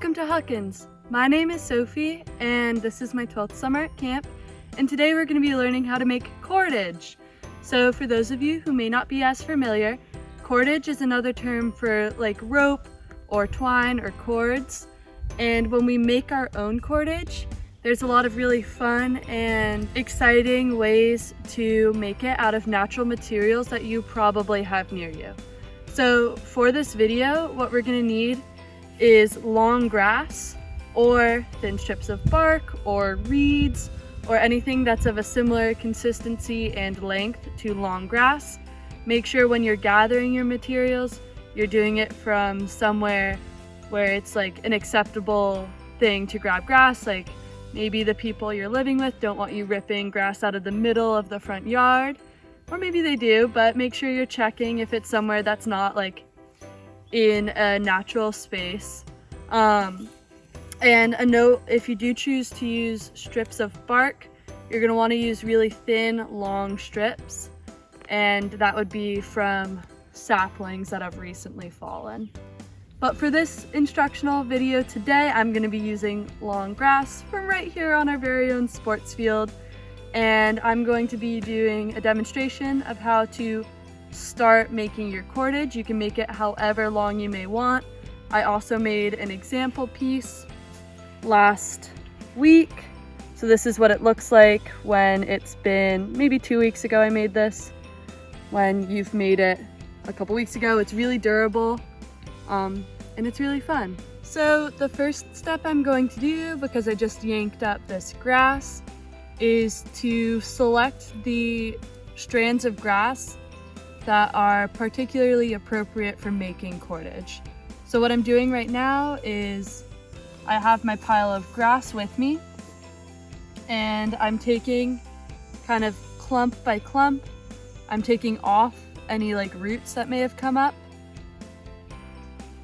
Welcome to Huckins. My name is Sophie and this is my 12th summer at camp, and today we're going to be learning how to make cordage. So for those of you who may not be as familiar, cordage is another term for like rope or twine or cords, and when we make our own cordage, there's a lot of really fun and exciting ways to make it out of natural materials that you probably have near you. So for this video, what we're going to need is long grass or thin strips of bark or reeds or anything that's of a similar consistency and length to long grass. Make sure when you're gathering your materials, you're doing it from somewhere where it's like an acceptable thing to grab grass. Like maybe the people you're living with don't want you ripping grass out of the middle of the front yard, or maybe they do, but make sure you're checking if it's somewhere that's not like in a natural space. And a note, if you do choose to use strips of bark, you're going to want to use really thin, long strips, and that would be from saplings that have recently fallen. But for this instructional video today, I'm going to be using long grass from right here on our very own sports field, and I'm going to be doing a demonstration of how to start making your cordage. You can make it however long you may want. I also made an example piece last week, so this is what it looks like when it's been maybe 2 weeks ago I made this. When you've made it a couple weeks ago, it's really durable and it's really fun. So the first step I'm going to do, because I just yanked up this grass, is to select the strands of grass that are particularly appropriate for making cordage. So what I'm doing right now is I have my pile of grass with me, and I'm taking kind of clump by clump, I'm taking off any like roots that may have come up,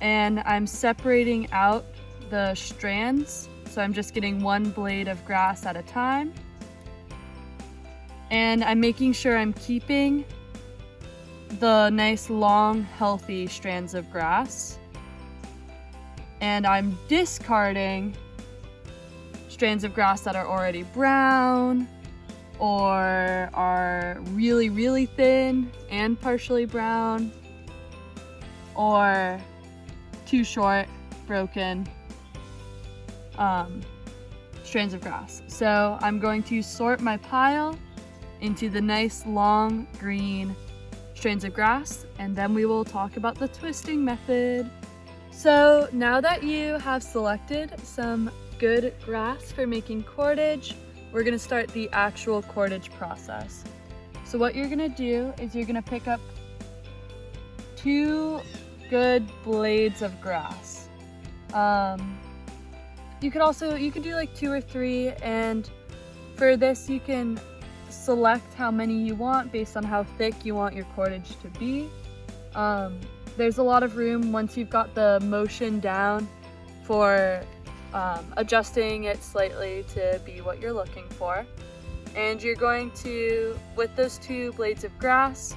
and I'm separating out the strands. So I'm just getting one blade of grass at a time, and I'm making sure I'm keeping the nice long healthy strands of grass, and I'm discarding strands of grass that are already brown or are really thin and partially brown, or too short, broken strands of grass. So I'm going to sort my pile into the nice long green strands of grass, and then we will talk about the twisting method. So now that you have selected some good grass for making cordage, we're going to start the actual cordage process. So what you're going to do is you're going to pick up 2 good blades of grass. You could do like 2 or 3, and for this you can select how many you want based on how thick you want your cordage to be. There's a lot of room once you've got the motion down for adjusting it slightly to be what you're looking for. And you're going to, with those 2 blades of grass,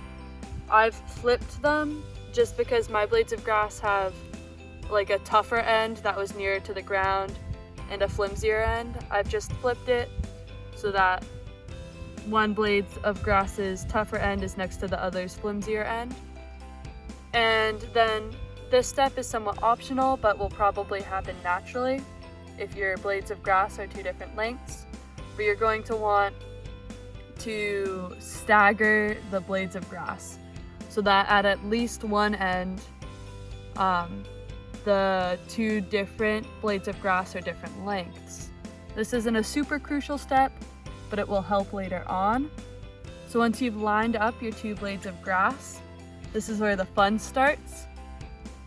I've flipped them just because my blades of grass have like a tougher end that was nearer to the ground and a flimsier end. I've just flipped it so that one blade of grass's tougher end is next to the other's flimsier end. And then this step is somewhat optional, but will probably happen naturally if your blades of grass are 2 different lengths. But you're going to want to stagger the blades of grass so that at least one end, the 2 different blades of grass are different lengths. This isn't a super crucial step, but it will help later on. So once you've lined up your 2 blades of grass, this is where the fun starts.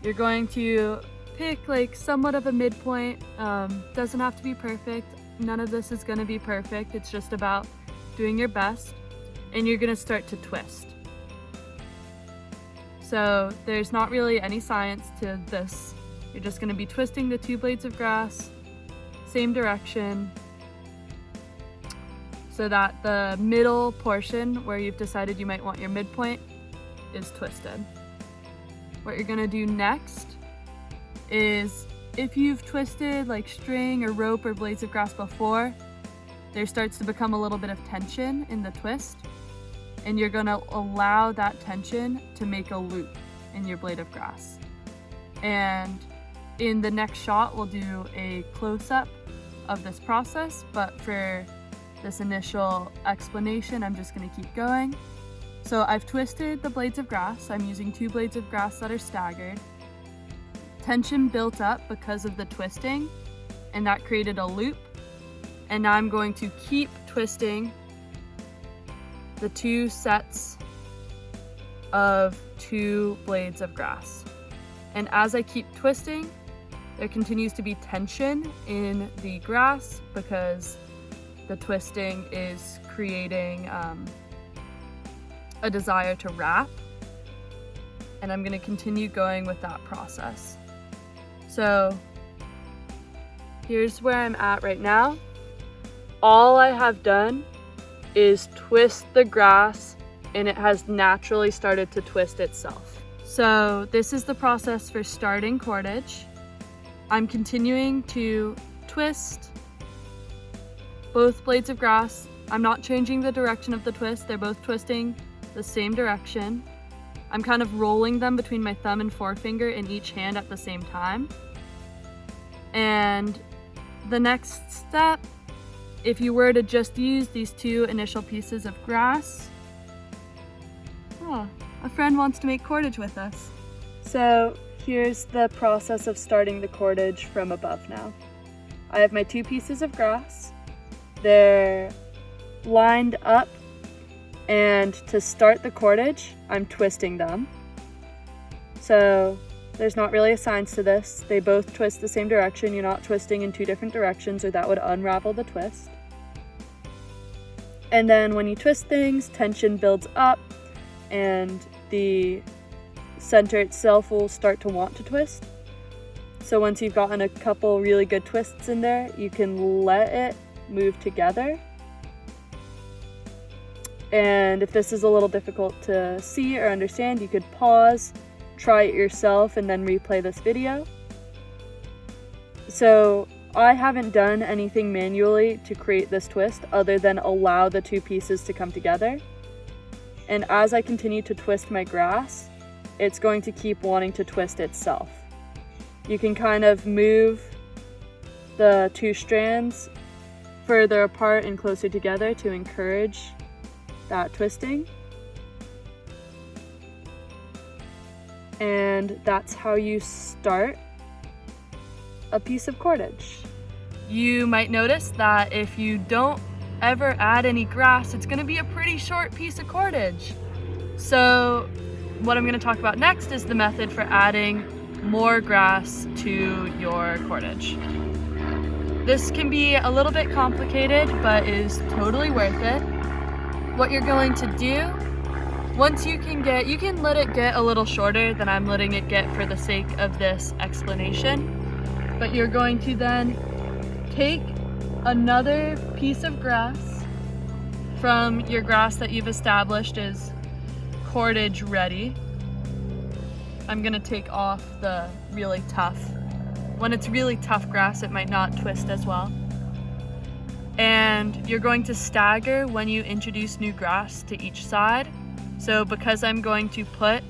You're going to pick like somewhat of a midpoint. Doesn't have to be perfect. None of this is going to be perfect. It's just about doing your best, and you're going to start to twist. So there's not really any science to this. You're just going to be twisting the 2 blades of grass, same direction, so that the middle portion where you've decided you might want your midpoint is twisted. What you're gonna do next is if you've twisted like string or rope or blades of grass before, there starts to become a little bit of tension in the twist, and you're gonna allow that tension to make a loop in your blade of grass. And in the next shot, we'll do a close-up of this process, but for this initial explanation, I'm just gonna keep going. So I've twisted the blades of grass. I'm using 2 blades of grass that are staggered. Tension built up because of the twisting, and that created a loop. And now I'm going to keep twisting the 2 sets of 2 blades of grass. And as I keep twisting, there continues to be tension in the grass because the twisting is creating a desire to wrap. And I'm going to continue going with that process. So here's where I'm at right now. All I have done is twist the grass, and it has naturally started to twist itself. So this is the process for starting cordage. I'm continuing to twist both blades of grass. I'm not changing the direction of the twist. They're both twisting the same direction. I'm kind of rolling them between my thumb and forefinger in each hand at the same time. And the next step, if you were to just use these 2 initial pieces of grass, a friend wants to make cordage with us. So here's the process of starting the cordage from above now. I have my 2 pieces of grass. They're lined up, and to start the cordage, I'm twisting them. So there's not really a science to this. They both twist the same direction. You're not twisting in 2 different directions, or that would unravel the twist. And then when you twist things, tension builds up, and the center itself will start to want to twist. So once you've gotten a couple really good twists in there, you can let it move together. And if this is a little difficult to see or understand, you could pause, try it yourself, and then replay this video. So I haven't done anything manually to create this twist other than allow the 2 pieces to come together. And as I continue to twist my grass, it's going to keep wanting to twist itself. You can kind of move the 2 strands further apart and closer together to encourage that twisting. And that's how you start a piece of cordage. You might notice that if you don't ever add any grass, it's going to be a pretty short piece of cordage. So what I'm going to talk about next is the method for adding more grass to your cordage. This can be a little bit complicated, but is totally worth it. What you're going to do, once you can let it get a little shorter than I'm letting it get for the sake of this explanation. But you're going to then take another piece of grass from your grass that you've established is cordage ready. I'm gonna take off the really tough. When it's really tough grass, it might not twist as well. And you're going to stagger when you introduce new grass to each side. So because I'm going to put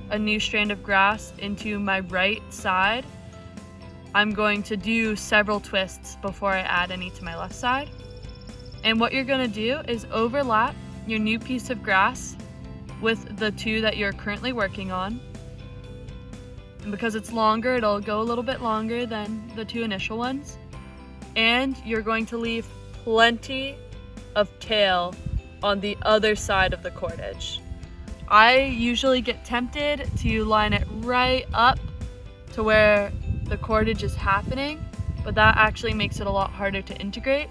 a new strand of grass into my right side, I'm going to do several twists before I add any to my left side. And what you're gonna do is overlap your new piece of grass with the 2 that you're currently working on. And because it's longer, it'll go a little bit longer than the 2 initial ones. And you're going to leave plenty of tail on the other side of the cordage. I usually get tempted to line it right up to where the cordage is happening, but that actually makes it a lot harder to integrate.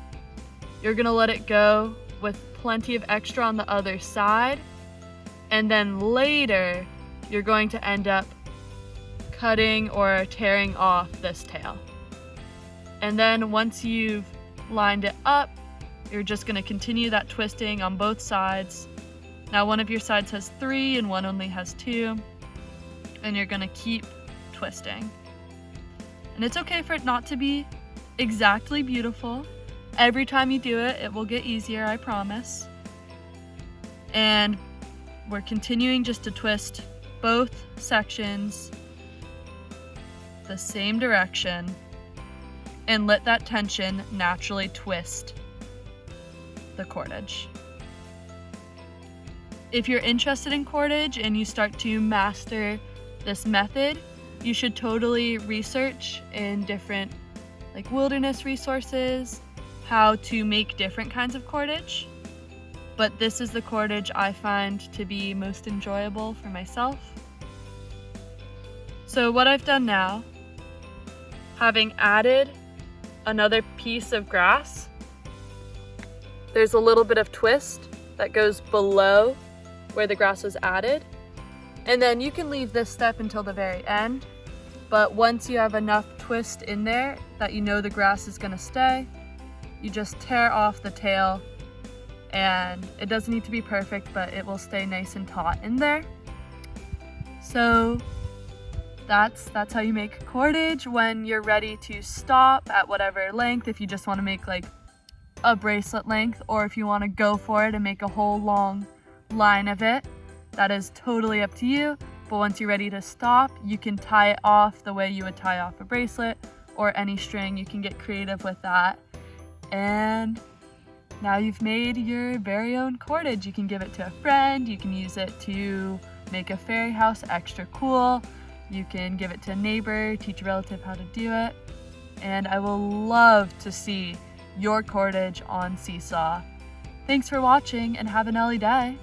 You're gonna let it go with plenty of extra on the other side, and then later you're going to end up cutting or tearing off this tail. And then once you've lined it up, you're just gonna continue that twisting on both sides. Now one of your sides has 3 and one only has 2, and you're gonna keep twisting. And it's okay for it not to be exactly beautiful. Every time you do it, it will get easier, I promise. And we're continuing just to twist both sections the same direction and let that tension naturally twist the cordage. If you're interested in cordage and you start to master this method, you should totally research in different wilderness resources how to make different kinds of cordage. But this is the cordage I find to be most enjoyable for myself. So what I've done now, having added another piece of grass, there's a little bit of twist that goes below where the grass was added. And then you can leave this step until the very end. But once you have enough twist in there that you know the grass is gonna stay, you just tear off the tail, and it doesn't need to be perfect, but it will stay nice and taut in there. So that's how you make cordage. When you're ready to stop at whatever length, if you just want to make a bracelet length, or if you want to go for it and make a whole long line of it, that is totally up to you. But once you're ready to stop, you can tie it off the way you would tie off a bracelet or any string. You can get creative with that. And now you've made your very own cordage. You can give it to a friend, you can use it to make a fairy house extra cool, you can give it to a neighbor, teach a relative how to do it, and I will love to see your cordage on Seesaw. Thanks for watching and have an Ellie day.